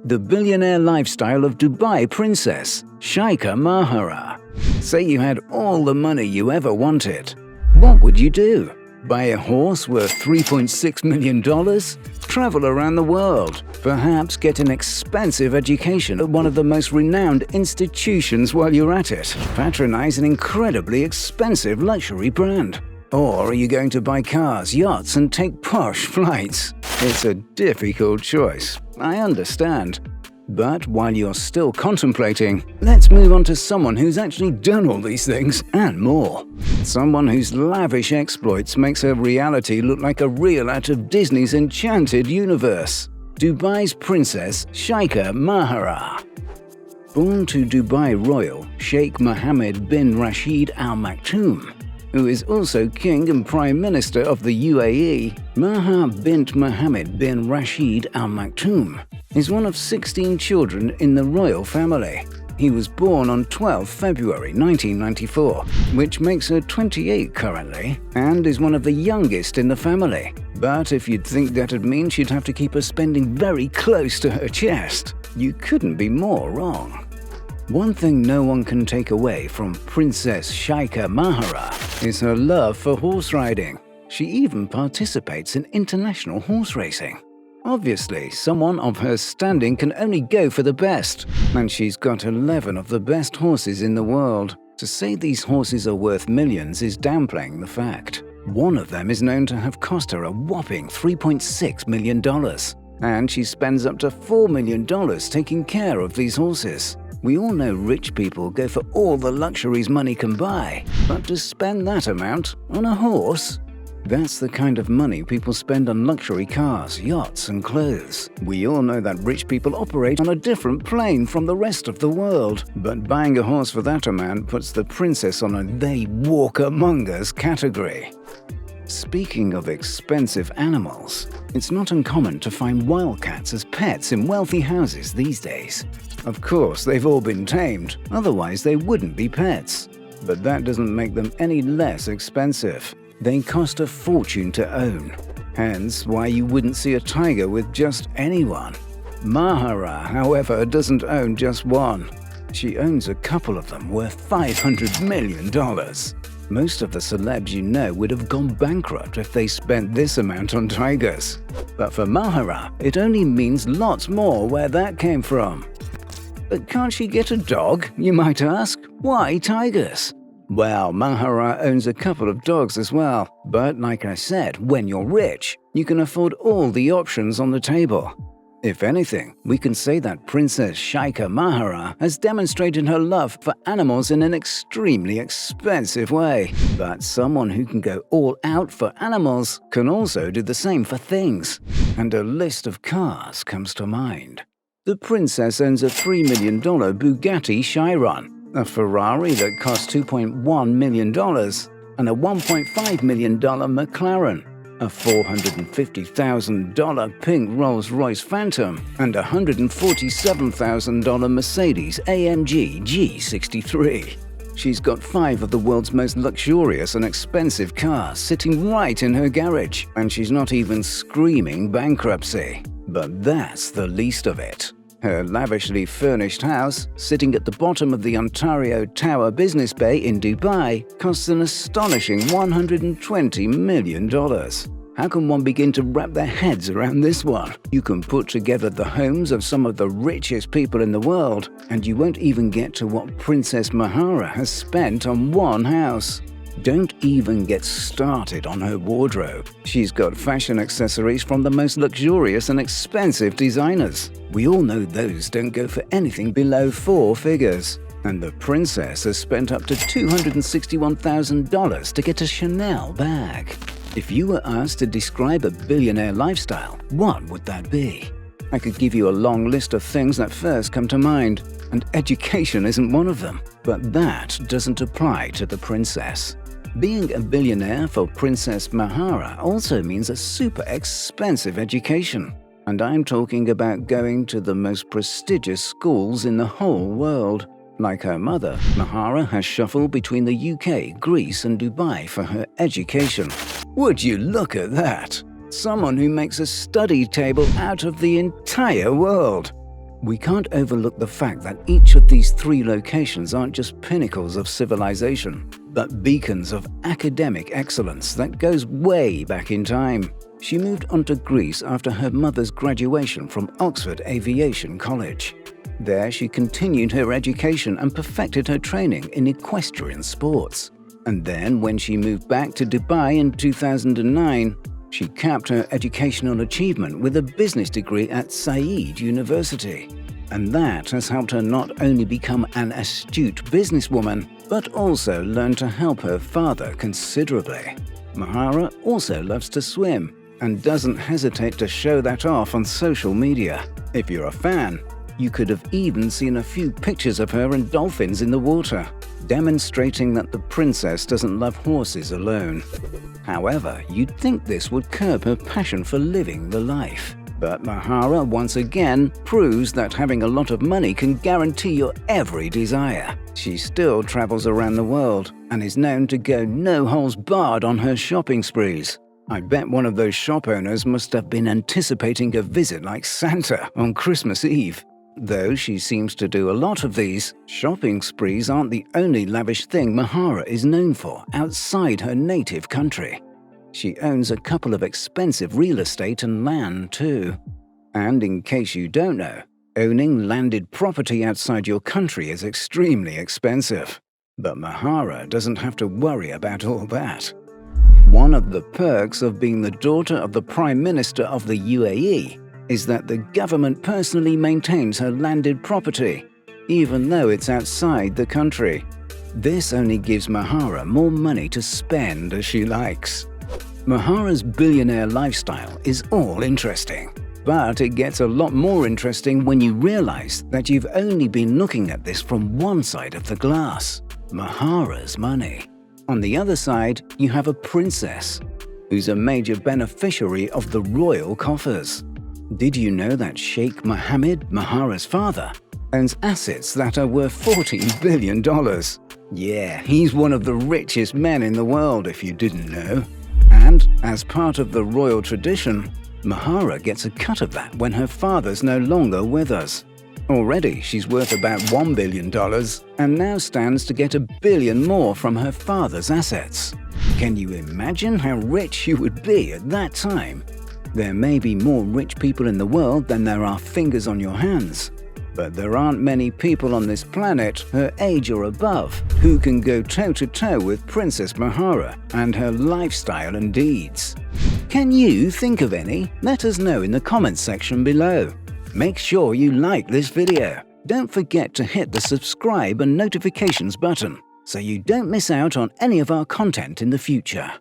The billionaire lifestyle of Dubai Princess Sheikha Mahra. Say you had all the money you ever wanted. What would you do? Buy a horse worth $3.6 million? Travel around the world? Perhaps get an expensive education at one of the most renowned institutions while you're at it? Patronize an incredibly expensive luxury brand? Or are you going to buy cars, yachts, and take posh flights? It's a difficult choice, I understand. But while you're still contemplating, let's move on to someone who's actually done all these things and more. Someone whose lavish exploits makes her reality look like a reel out of Disney's enchanted universe. Dubai's Princess Sheikha Mahra. Born to Dubai royal Sheikh Mohammed bin Rashid Al Maktoum, who is also King and Prime Minister of the UAE, Maha bint Mohammed bin Rashid Al Maktoum is one of 16 children in the royal family. He was born on 12 February 1994, which makes her 28 currently, and is one of the youngest in the family. But if you'd think that'd mean she'd have to keep her spending very close to her chest, you couldn't be more wrong. One thing no one can take away from Princess Sheikha Mahra is her love for horse riding. She even participates in international horse racing. Obviously, someone of her standing can only go for the best, and she's got 11 of the best horses in the world. To say these horses are worth millions is downplaying the fact. One of them is known to have cost her a whopping $3.6 million, and she spends up to $4 million taking care of these horses. We all know rich people go for all the luxuries money can buy, but to spend that amount on a horse? That's the kind of money people spend on luxury cars, yachts, and clothes. We all know that rich people operate on a different plane from the rest of the world, but buying a horse for that amount puts the princess on a they walk among us category. Speaking of expensive animals, it's not uncommon to find wildcats as pets in wealthy houses these days. Of course, they've all been tamed, otherwise they wouldn't be pets. But that doesn't make them any less expensive. They cost a fortune to own, hence why you wouldn't see a tiger with just anyone. Mahra, however, doesn't own just one. She owns a couple of them worth $500 million. Most of the celebs you know would have gone bankrupt if they spent this amount on tigers. But for Mahra, it only means lots more where that came from. But can't she get a dog, you might ask? Why tigers? Well, Mahra owns a couple of dogs as well, but like I said, when you're rich, you can afford all the options on the table. If anything, we can say that Princess Sheikha Mahra has demonstrated her love for animals in an extremely expensive way. But someone who can go all out for animals can also do the same for things. And a list of cars comes to mind. The princess owns a $3 million Bugatti Chiron, a Ferrari that costs $2.1 million, and a $1.5 million McLaren, a $450,000 pink Rolls-Royce Phantom, and a $147,000 Mercedes AMG G63. She's got 5 of the world's most luxurious and expensive cars sitting right in her garage, and she's not even screaming bankruptcy. But that's the least of it. Her lavishly furnished house, sitting at the bottom of the Ontario Tower Business Bay in Dubai, costs an astonishing $120 million. How can one begin to wrap their heads around this one? You can put together the homes of some of the richest people in the world, and you won't even get to what Princess Mahra has spent on one house. Don't even get started on her wardrobe. She's got fashion accessories from the most luxurious and expensive designers. We all know those don't go for anything below 4 figures. And the princess has spent up to $261,000 to get a Chanel bag. If you were asked to describe a billionaire lifestyle, what would that be? I could give you a long list of things that first come to mind, and education isn't one of them. But that doesn't apply to the princess. Being a billionaire for Princess Mahra also means a super expensive education. And I'm talking about going to the most prestigious schools in the whole world. Like her mother, Mahra has shuffled between the UK, Greece, and Dubai for her education. Would you look at that? Someone who makes a study table out of the entire world. We can't overlook the fact that each of these 3 locations aren't just pinnacles of civilization, but beacons of academic excellence that goes way back in time. She moved on to Greece after her mother's graduation from Oxford Aviation College. There she continued her education and perfected her training in equestrian sports. And then when she moved back to Dubai in 2009, she capped her educational achievement with a business degree at Said University. And that has helped her not only become an astute businesswoman, but also learn to help her father considerably. Mahra also loves to swim and doesn't hesitate to show that off on social media. If you're a fan, you could have even seen a few pictures of her and dolphins in the water, demonstrating that the princess doesn't love horses alone. However, you'd think this would curb her passion for living the life. But Mahra once again proves that having a lot of money can guarantee your every desire. She still travels around the world and is known to go no holds barred on her shopping sprees. I bet one of those shop owners must have been anticipating a visit like Santa on Christmas Eve. Though she seems to do a lot of these, shopping sprees aren't the only lavish thing Mahra is known for outside her native country. She owns a couple of expensive real estate and land too. And in case you don't know, owning landed property outside your country is extremely expensive. But Mahra doesn't have to worry about all that. One of the perks of being the daughter of the Prime Minister of the UAE is that the government personally maintains her landed property, even though it's outside the country. This only gives Mahra more money to spend as she likes. Mahra's billionaire lifestyle is all interesting, but it gets a lot more interesting when you realize that you've only been looking at this from one side of the glass, Mahra's money. On the other side, you have a princess, who's a major beneficiary of the royal coffers. Did you know that Sheikh Mohammed, Mahra's father, owns assets that are worth $14 billion? Yeah, he's one of the richest men in the world if you didn't know. And as part of the royal tradition, Mahra gets a cut of that when her father's no longer with us. Already, she's worth about $1 billion and now stands to get $1 billion more from her father's assets. Can you imagine how rich you would be at that time? There may be more rich people in the world than there are fingers on your hands. But there aren't many people on this planet her age or above who can go toe-to-toe with Princess Mahra and her lifestyle and deeds. Can you think of any? Let us know in the comments section below. Make sure you like this video. Don't forget to hit the subscribe and notifications button so you don't miss out on any of our content in the future.